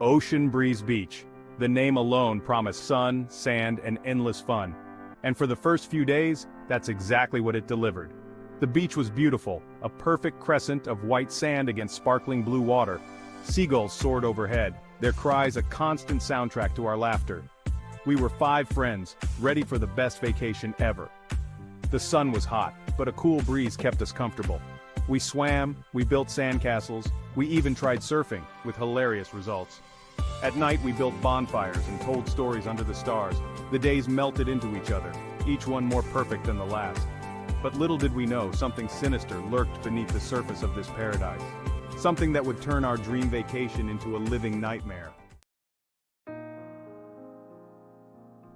Ocean Breeze Beach. The name alone promised sun, sand, and endless fun. And for the first few days, that's exactly what it delivered. The beach was beautiful, a perfect crescent of white sand against sparkling blue water. Seagulls soared overhead, their cries a constant soundtrack to our laughter. We were 5 friends, ready for the best vacation ever. The sun was hot, but a cool breeze kept us comfortable. We swam, we built sandcastles, we even tried surfing, with hilarious results. At night we built bonfires and told stories under the stars. The days melted into each other, each one more perfect than the last. But little did we know something sinister lurked beneath the surface of this paradise. Something that would turn our dream vacation into a living nightmare.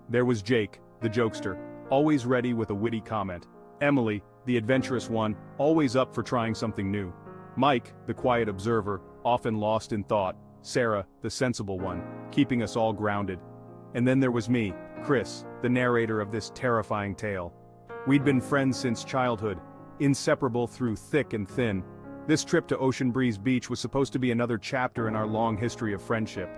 There was Jake, the jokester, always ready with a witty comment. Emily, the adventurous one, always up for trying something new. Mike, the quiet observer, often lost in thought. Sarah, the sensible one, keeping us all grounded. And then there was me, Chris, the narrator of this terrifying tale. We'd been friends since childhood, inseparable through thick and thin. This trip to Ocean Breeze Beach was supposed to be another chapter in our long history of friendship.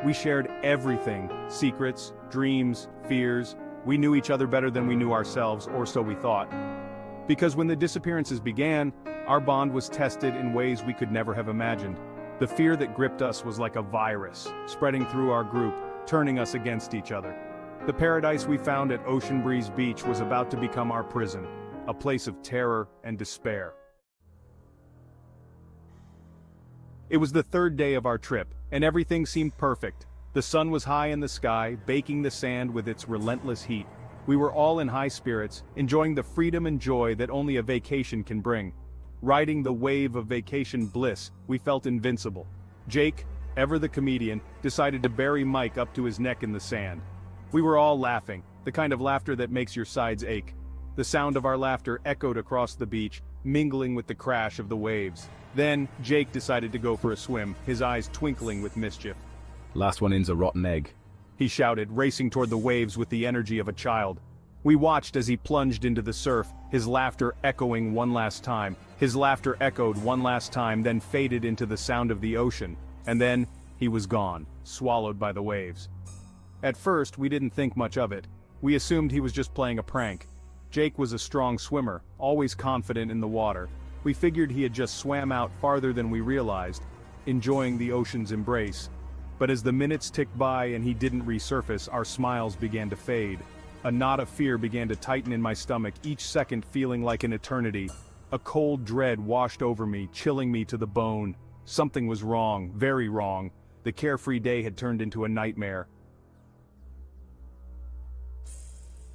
We shared everything, secrets, dreams, fears. We knew each other better than we knew ourselves, or so we thought. Because when the disappearances began, our bond was tested in ways we could never have imagined. The fear that gripped us was like a virus, spreading through our group, turning us against each other. The paradise we found at Ocean Breeze Beach was about to become our prison, a place of terror and despair. It was the 3rd day of our trip, and everything seemed perfect. The sun was high in the sky, baking the sand with its relentless heat. We were all in high spirits, enjoying the freedom and joy that only a vacation can bring. Riding the wave of vacation bliss, we felt invincible. Jake, ever the comedian, decided to bury Mike up to his neck in the sand. We were all laughing, the kind of laughter that makes your sides ache. The sound of our laughter echoed across the beach, mingling with the crash of the waves. Then, Jake decided to go for a swim, his eyes twinkling with mischief. Last one in's a rotten egg, he shouted, racing toward the waves with the energy of a child. We watched as he plunged into the surf, his laughter echoing one last time. His laughter echoed one last time, then faded into the sound of the ocean. And then, he was gone, swallowed by the waves. At first, we didn't think much of it. We assumed he was just playing a prank. Jake was a strong swimmer, always confident in the water. We figured he had just swam out farther than we realized, enjoying the ocean's embrace. But as the minutes ticked by and he didn't resurface, our smiles began to fade. A knot of fear began to tighten in my stomach, each second feeling like an eternity. A cold dread washed over me, chilling me to the bone. Something was wrong, very wrong. The carefree day had turned into a nightmare.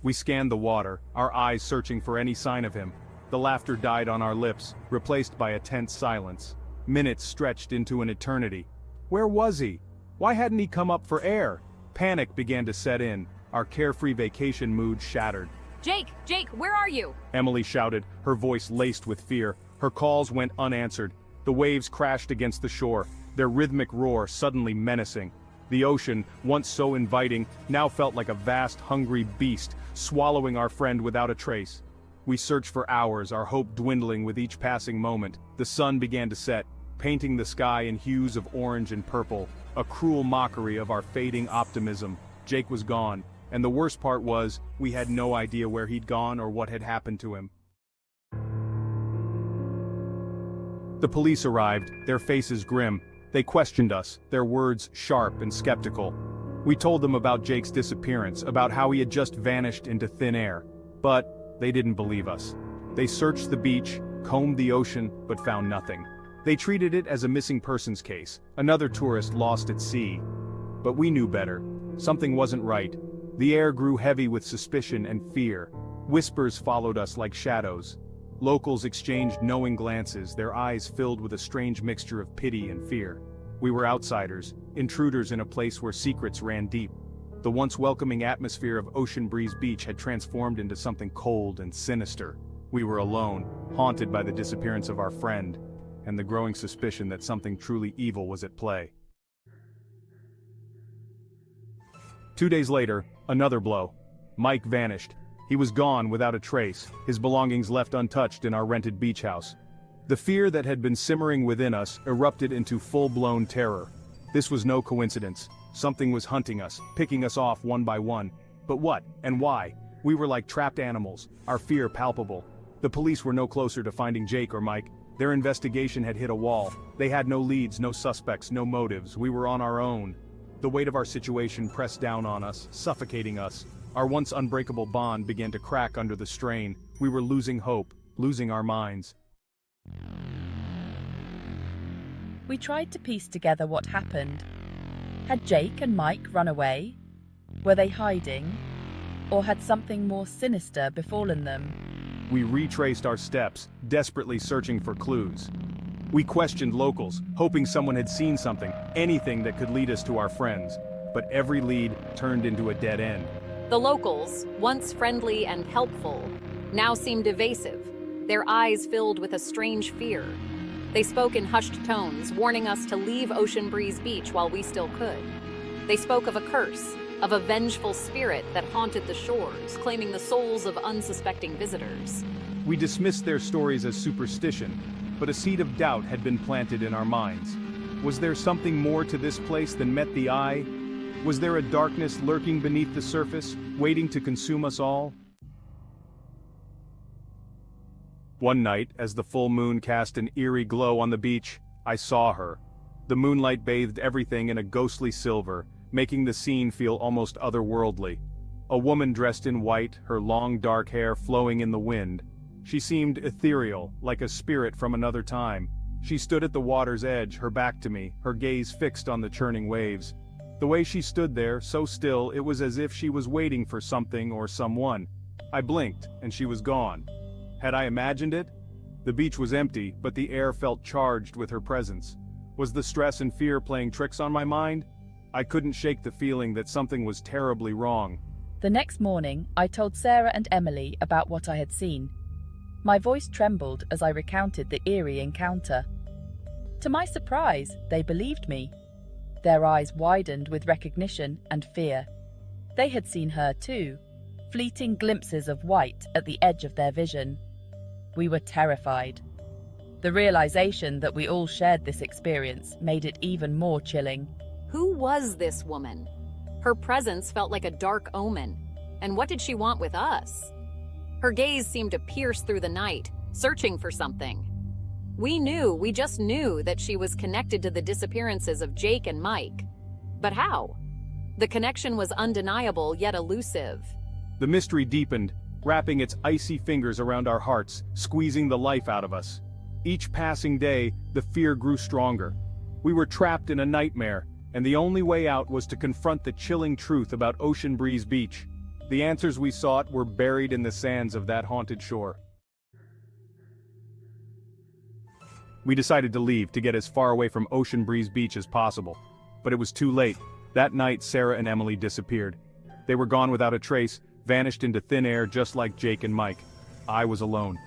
We scanned the water, our eyes searching for any sign of him. The laughter died on our lips, replaced by a tense silence. Minutes stretched into an eternity. Where was he? Why hadn't he come up for air? Panic began to set in. Our carefree vacation mood shattered. Jake, where are you? Emily shouted, her voice laced with fear. Her calls went unanswered. The waves crashed against the shore, their rhythmic roar suddenly menacing. The ocean, once so inviting, now felt like a vast, hungry beast, swallowing our friend without a trace. We searched for hours, our hope dwindling with each passing moment. The sun began to set, painting the sky in hues of orange and purple, a cruel mockery of our fading optimism. Jake was gone, and the worst part was, we had no idea where he'd gone or what had happened to him. The police arrived, their faces grim. They questioned us, their words sharp and skeptical. We told them about Jake's disappearance, about how he had just vanished into thin air. But they didn't believe us. They searched the beach, combed the ocean, but found nothing. They treated it as a missing persons case, another tourist lost at sea. But we knew better. Something wasn't right. The air grew heavy with suspicion and fear. Whispers followed us like shadows. Locals exchanged knowing glances, their eyes filled with a strange mixture of pity and fear. We were outsiders, intruders in a place where secrets ran deep. The once welcoming atmosphere of Ocean Breeze Beach had transformed into something cold and sinister. We were alone, haunted by the disappearance of our friend, and the growing suspicion that something truly evil was at play. 2 days later, another blow. Mike vanished. He was gone without a trace, his belongings left untouched in our rented beach house. The fear that had been simmering within us erupted into full-blown terror. This was no coincidence. Something was hunting us, picking us off one by one. But what, and why? We were like trapped animals, our fear palpable. The police were no closer to finding Jake or Mike. Their investigation had hit a wall. They had no leads, no suspects, no motives. We were on our own. The weight of our situation pressed down on us, suffocating us. Our once unbreakable bond began to crack under the strain. We were losing hope, losing our minds. We tried to piece together what happened. Had Jake and Mike run away? Were they hiding? Or had something more sinister befallen them? We retraced our steps, desperately searching for clues. We questioned locals, hoping someone had seen something, anything that could lead us to our friends. But every lead turned into a dead end. The locals, once friendly and helpful, now seemed evasive, their eyes filled with a strange fear. They spoke in hushed tones, warning us to leave Ocean Breeze Beach while we still could. They spoke of a curse, of a vengeful spirit that haunted the shores, claiming the souls of unsuspecting visitors. We dismissed their stories as superstition, but a seed of doubt had been planted in our minds. Was there something more to this place than met the eye? Was there a darkness lurking beneath the surface, waiting to consume us all? One night, as the full moon cast an eerie glow on the beach, I saw her. The moonlight bathed everything in a ghostly silver, making the scene feel almost otherworldly. A woman dressed in white, her long dark hair flowing in the wind. She seemed ethereal, like a spirit from another time. She stood at the water's edge, her back to me, her gaze fixed on the churning waves. The way she stood there, so still, it was as if she was waiting for something or someone. I blinked, and she was gone. Had I imagined it? The beach was empty, but the air felt charged with her presence. Was the stress and fear playing tricks on my mind? I couldn't shake the feeling that something was terribly wrong. The next morning, I told Sarah and Emily about what I had seen. My voice trembled as I recounted the eerie encounter. To my surprise, they believed me. Their eyes widened with recognition and fear. They had seen her too, fleeting glimpses of white at the edge of their vision. We were terrified. The realization that we all shared this experience made it even more chilling. Who was this woman? Her presence felt like a dark omen. And what did she want with us? Her gaze seemed to pierce through the night, searching for something. We just knew that she was connected to the disappearances of Jake and Mike. But how? The connection was undeniable yet elusive. The mystery deepened, wrapping its icy fingers around our hearts, squeezing the life out of us. Each passing day, the fear grew stronger. We were trapped in a nightmare, and the only way out was to confront the chilling truth about Ocean Breeze Beach. The answers we sought were buried in the sands of that haunted shore. We decided to leave to get as far away from Ocean Breeze Beach as possible. But it was too late. That night, Sarah and Emily disappeared. They were gone without a trace, vanished into thin air just like Jake and Mike. I was alone,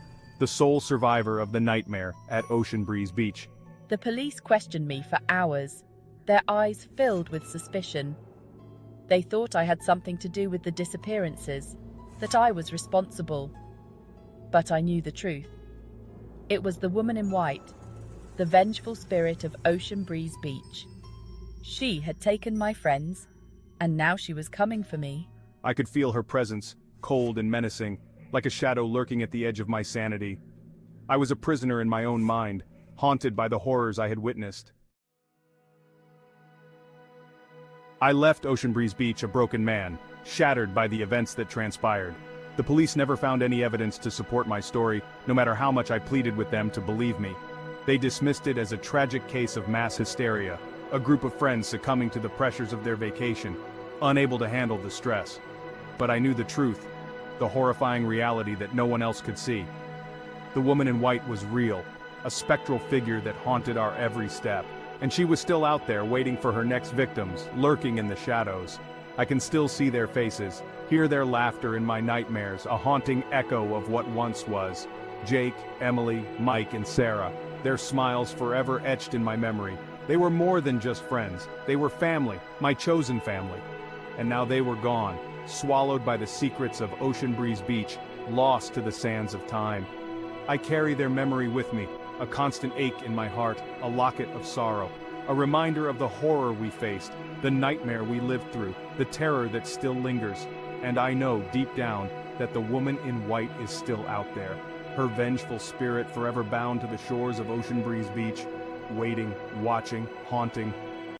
the sole survivor of the nightmare at Ocean Breeze Beach. The police questioned me for hours, their eyes filled with suspicion. They thought I had something to do with the disappearances, that I was responsible. But I knew the truth. It was the woman in white, the vengeful spirit of Ocean Breeze Beach. She had taken my friends, and now she was coming for me. I could feel her presence, cold and menacing, like a shadow lurking at the edge of my sanity. I was a prisoner in my own mind, haunted by the horrors I had witnessed. I left Ocean Breeze Beach a broken man, shattered by the events that transpired. The police never found any evidence to support my story, no matter how much I pleaded with them to believe me. They dismissed it as a tragic case of mass hysteria, a group of friends succumbing to the pressures of their vacation, unable to handle the stress. But I knew the truth, the horrifying reality that no one else could see. The woman in white was real, a spectral figure that haunted our every step. And she was still out there waiting for her next victims, lurking in the shadows. I can still see their faces, hear their laughter in my nightmares, a haunting echo of what once was. Jake, Emily, Mike, and Sarah, their smiles forever etched in my memory. They were more than just friends. They were family, my chosen family. And now they were gone, swallowed by the secrets of Ocean Breeze Beach, lost to the sands of time. I carry their memory with me, a constant ache in my heart, a locket of sorrow. a reminder of the horror we faced, the nightmare we lived through, the terror that still lingers. And I know, deep down, that the woman in white is still out there, her vengeful spirit forever bound to the shores of Ocean Breeze Beach, waiting, watching, haunting,